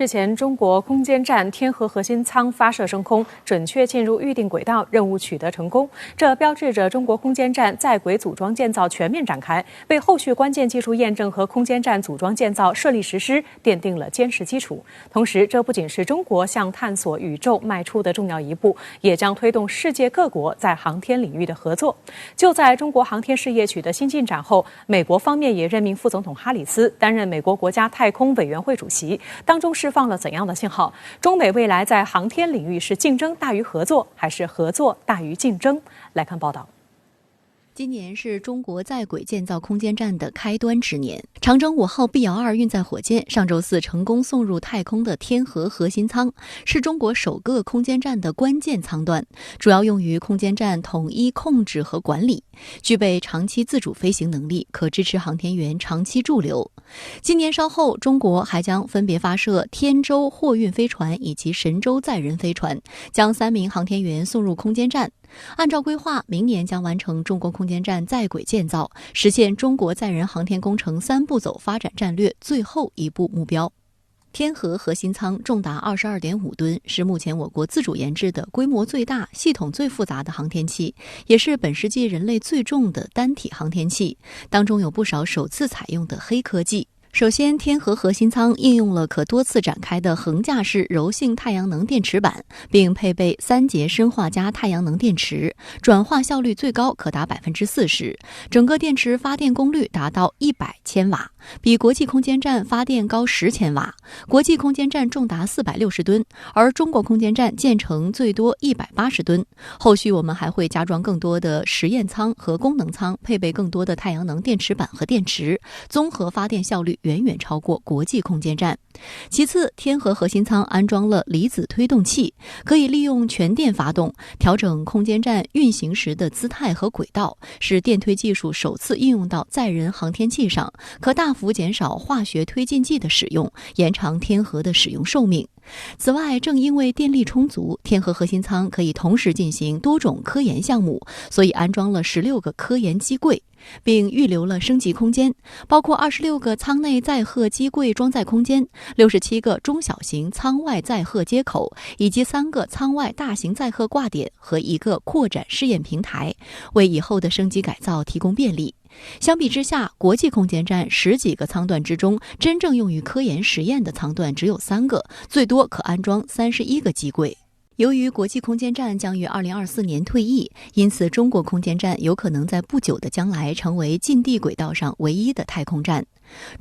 日前，中国空间站天河核心舱发射升空，准确进入预定轨道，任务取得成功。这标志着中国空间站在轨组装建造全面展开，为后续关键技术验证和空间站组装建造顺利实施奠定了坚实基础。同时，这不仅是中国向探索宇宙迈出的重要一步，也将推动世界各国在航天领域的合作。就在中国航天事业取得新进展后，美国方面也任命副总统哈里斯担任美国国家太空委员会主席，当中释放了怎样的信号？中美未来在航天领域是竞争大于合作，还是合作大于竞争？来看报道。今年是中国在轨建造空间站的开端之年。长征5号 B-2运载火箭上周四成功送入太空的天河核心舱，是中国首个空间站的关键舱段，主要用于空间站统一控制和管理，具备长期自主飞行能力，可支持航天员长期驻留。今年稍后，中国还将分别发射天舟货运飞船以及神舟载人飞船，将3名航天员送入空间站。按照规划，明年将完成中国空间站在轨建造，实现中国载人航天工程3步走发展战略最后一步目标。天河核心舱重达22.5吨，是目前我国自主研制的规模最大、系统最复杂的航天器，也是本世纪人类最重的单体航天器，当中有不少首次采用的黑科技。首先，天河核心舱应用了可多次展开的横架式柔性太阳能电池板，并配备3节砷化镓太阳能电池，转化效率最高可达 40%， 整个电池发电功率达到100千瓦，比国际空间站发电高10千瓦。国际空间站重达460吨，而中国空间站建成最多180吨。后续我们还会加装更多的实验舱和功能舱，配备更多的太阳能电池板和电池，综合发电效率远远超过国际空间站。其次，天河核心舱安装了离子推动器，可以利用全电发动，调整空间站运行时的姿态和轨道，是电推技术首次应用到载人航天器上，可大幅减少化学推进剂的使用，延长天河的使用寿命。此外，正因为电力充足，天河核心舱可以同时进行多种科研项目，所以安装了16个科研机柜，并预留了升级空间，包括26个舱内载荷机柜装载空间、67个中小型舱外载荷接口，以及3个舱外大型载荷挂点和1个扩展试验平台，为以后的升级改造提供便利。相比之下，国际空间站10几个舱段之中，真正用于科研实验的舱段只有3个，最多可安装31个机柜。由于国际空间站将于2024年退役，因此中国空间站有可能在不久的将来成为近地轨道上唯一的太空站。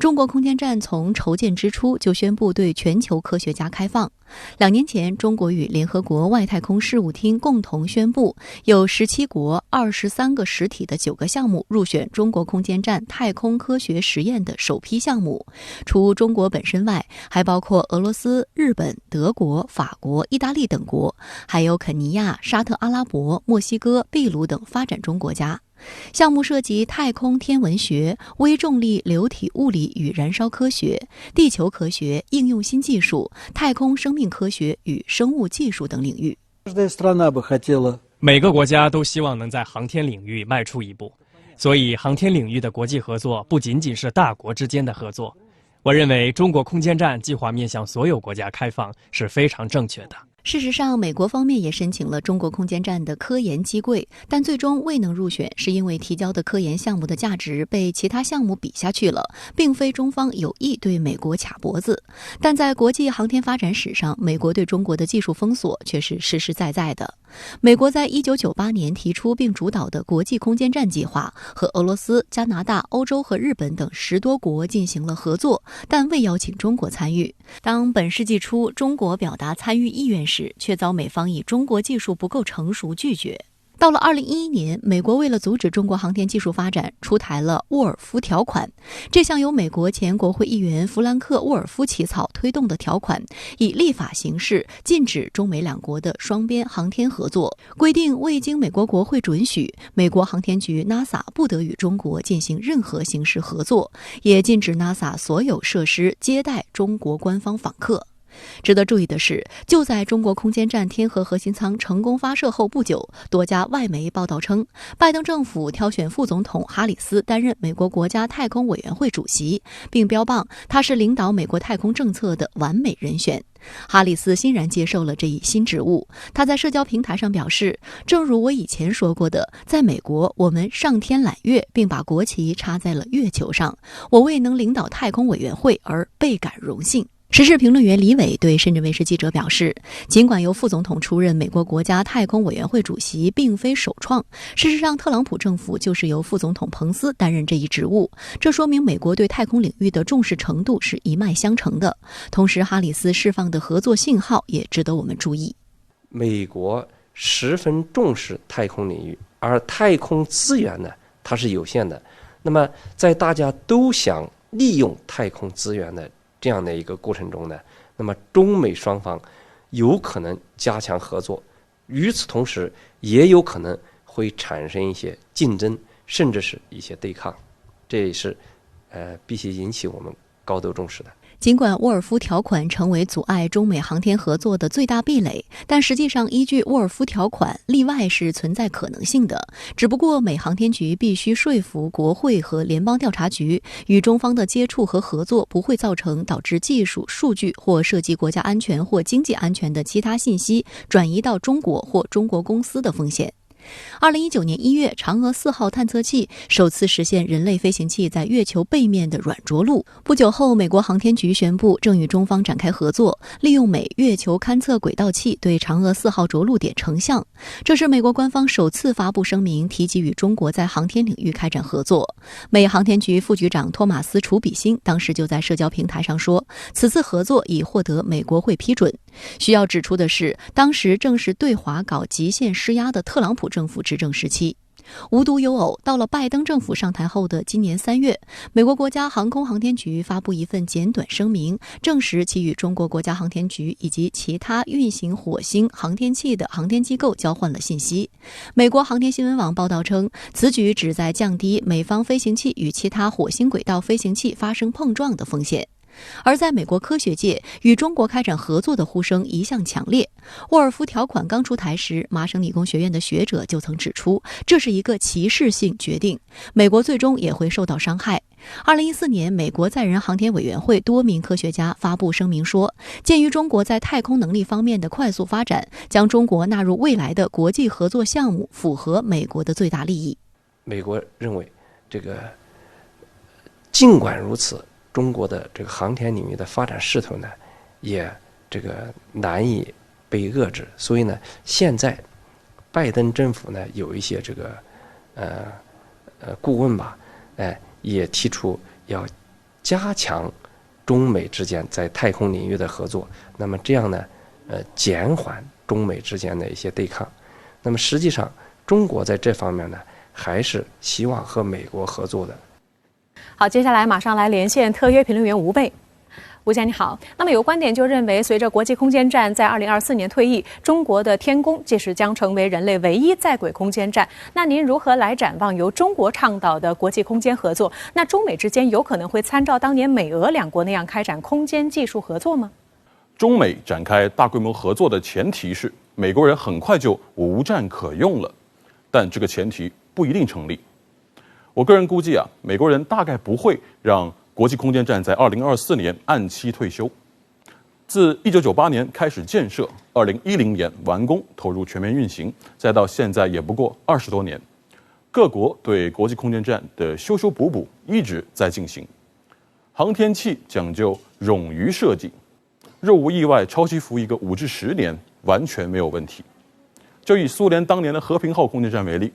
中国空间站从筹建之初就宣布对全球科学家开放。2年前，中国与联合国外太空事务厅共同宣布，有17国、23个实体的9个项目入选中国空间站太空科学实验的首批项目。除中国本身外，还包括俄罗斯、日本、德国、法国、意大利等国，还有肯尼亚、沙特阿拉伯、墨西哥、秘鲁等发展中国家。项目涉及太空天文学、微重力流体物理与燃烧科学、地球科学、应用新技术、太空生命科学与生物技术等领域。每个国家都希望能在航天领域迈出一步，所以航天领域的国际合作不仅仅是大国之间的合作。我认为中国空间站计划面向所有国家开放是非常正确的。事实上，美国方面也申请了中国空间站的科研机柜，但最终未能入选，是因为提交的科研项目的价值被其他项目比下去了，并非中方有意对美国卡脖子。但在国际航天发展史上，美国对中国的技术封锁却是实实在在的。美国在1998年提出并主导的国际空间站计划，和俄罗斯、加拿大、欧洲和日本等10多国进行了合作，但未邀请中国参与。当本世纪初中国表达参与意愿时，却遭美方以中国技术不够成熟拒绝。到了2011年，美国为了阻止中国航天技术发展，出台了沃尔夫条款。这项由美国前国会议员弗兰克·沃尔夫起草推动的条款，以立法形式禁止中美2国的双边航天合作，规定未经美国国会准许，美国航天局 NASA 不得与中国进行任何形式合作，也禁止 NASA 所有设施接待中国官方访客。值得注意的是，就在中国空间站天河核心舱成功发射后不久，多家外媒报道称，拜登政府挑选副总统哈里斯担任美国国家太空委员会主席，并标榜他是领导美国太空政策的完美人选。哈里斯欣然接受了这一新职务。他在社交平台上表示，正如我以前说过的，在美国我们上天揽月，并把国旗插在了月球上，我为能领导太空委员会而倍感荣幸。时事评论员李伟对深圳卫视记者表示，尽管由副总统出任美国国家太空委员会主席并非首创，事实上特朗普政府就是由副总统彭斯担任这一职务，这说明美国对太空领域的重视程度是一脉相承的。同时，哈里斯释放的合作信号也值得我们注意。美国十分重视太空领域，而太空资源呢，它是有限的。那么在大家都想利用太空资源的这样的一个过程中呢，那么中美双方有可能加强合作，与此同时也有可能会产生一些竞争，甚至是一些对抗，这也是必须引起我们高度重视的。尽管沃尔夫条款成为阻碍中美航天合作的最大壁垒，但实际上依据沃尔夫条款，例外是存在可能性的。只不过美航天局必须说服国会和联邦调查局，与中方的接触和合作不会造成导致技术、数据或涉及国家安全或经济安全的其他信息转移到中国或中国公司的风险。2019年1月，嫦娥4号探测器首次实现人类飞行器在月球背面的软着陆。不久后，美国航天局宣布正与中方展开合作，利用美月球勘测轨道器对嫦娥4号着陆点成像。这是美国官方首次发布声明，提及与中国在航天领域开展合作。美航天局副局长托马斯·楚比辛当时就在社交平台上说，此次合作已获得美国会批准。需要指出的是，当时正是对华搞极限施压的特朗普政府执政时期。无独有偶，到了拜登政府上台后的今年3月，美国国家航空航天局发布一份简短声明，证实其与中国国家航天局以及其他运行火星航天器的航天机构交换了信息。美国航天新闻网报道称，此举旨在降低美方飞行器与其他火星轨道飞行器发生碰撞的风险。而在美国科学界，与中国开展合作的呼声一向强烈。沃尔夫条款刚出台时，麻省理工学院的学者就曾指出，这是一个歧视性决定，美国最终也会受到伤害。2014年，美国载人航天委员会多名科学家发布声明说，鉴于中国在太空能力方面的快速发展，将中国纳入未来的国际合作项目符合美国的最大利益。美国认为，尽管如此，中国的这个航天领域的发展势头呢，也难以被遏制。所以呢，现在拜登政府呢有一些顾问吧，也提出要加强中美之间在太空领域的合作。那么这样呢，减缓中美之间的一些对抗。那么实际上，中国在这方面呢，还是希望和美国合作的。好，接下来马上来连线特约评论员吴贝。吴先生你好，那么有观点就认为，随着国际空间站在2024年退役，中国的天宫届时将成为人类唯一在轨空间站。那您如何来展望由中国倡导的国际空间合作？那中美之间有可能会参照当年美俄两国那样开展空间技术合作吗？中美展开大规模合作的前提是美国人很快就无战可用了，但这个前提不一定成立。我个人估计美国人大概不会让国际空间站在2024年按期退休。自1998年开始建设，2010年完工投入全面运行，再到现在也不过20多年，各国对国际空间站的修修补补一直在进行。航天器讲究冗余设计，若无意外超期服役个5至10年完全没有问题。就以苏联当年的和平号空间站为例，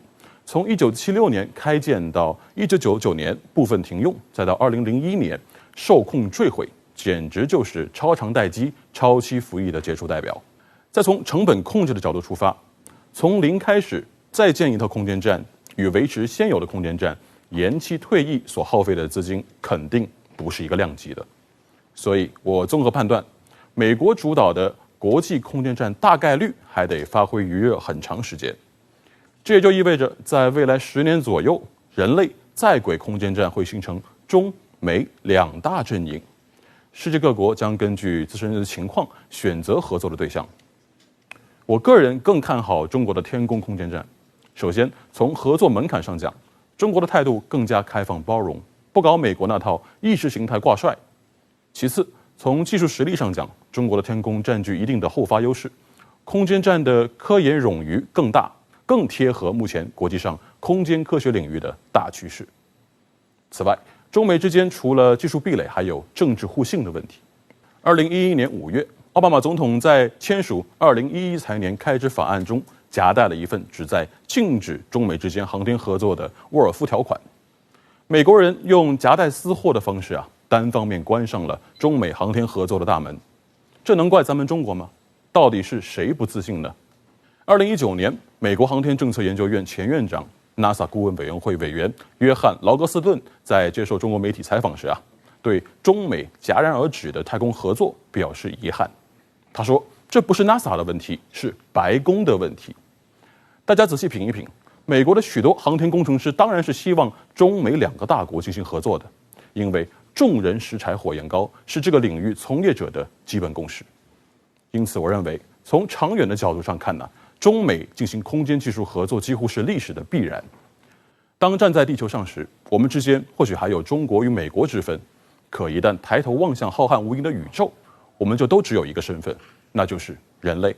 从1976年开建到1999年部分停用，再到2001年受控坠毁，简直就是超长待机、超期服役的杰出代表。再从成本控制的角度出发，从零开始再建一套空间站，与维持现有的空间站延期退役所耗费的资金肯定不是一个量级的。所以我综合判断，美国主导的国际空间站大概率还得发挥余热很长时间。这也就意味着，在未来10年左右，人类在轨空间站会形成中美两大阵营。世界各国将根据自身的情况选择合作的对象。我个人更看好中国的天宫空间站。首先，从合作门槛上讲，中国的态度更加开放包容，不搞美国那套意识形态挂帅。其次，从技术实力上讲，中国的天宫占据一定的后发优势，空间站的科研冗余更大，更贴合目前国际上空间科学领域的大趋势。此外，中美之间除了技术壁垒，还有政治互信的问题。2011年5月，奥巴马总统在签署2011财年开支法案中夹带了一份旨在禁止中美之间航天合作的沃尔夫条款。美国人用夹带私货的方式单方面关上了中美航天合作的大门，这能怪咱们中国吗？到底是谁不自信呢？2019年，美国航天政策研究院前院长、NASA 顾问委员会委员约翰·劳格斯顿在接受中国媒体采访时对中美戛然而止的太空合作表示遗憾。他说：“这不是 NASA 的问题，是白宫的问题。”大家仔细品一品，美国的许多航天工程师当然是希望中美两个大国进行合作的，因为众人拾柴火焰高是这个领域从业者的基本共识。因此，我认为从长远的角度上看中美进行空间技术合作几乎是历史的必然。当站在地球上时，我们之间或许还有中国与美国之分，可一旦抬头望向浩瀚无垠的宇宙，我们就都只有一个身份，那就是人类。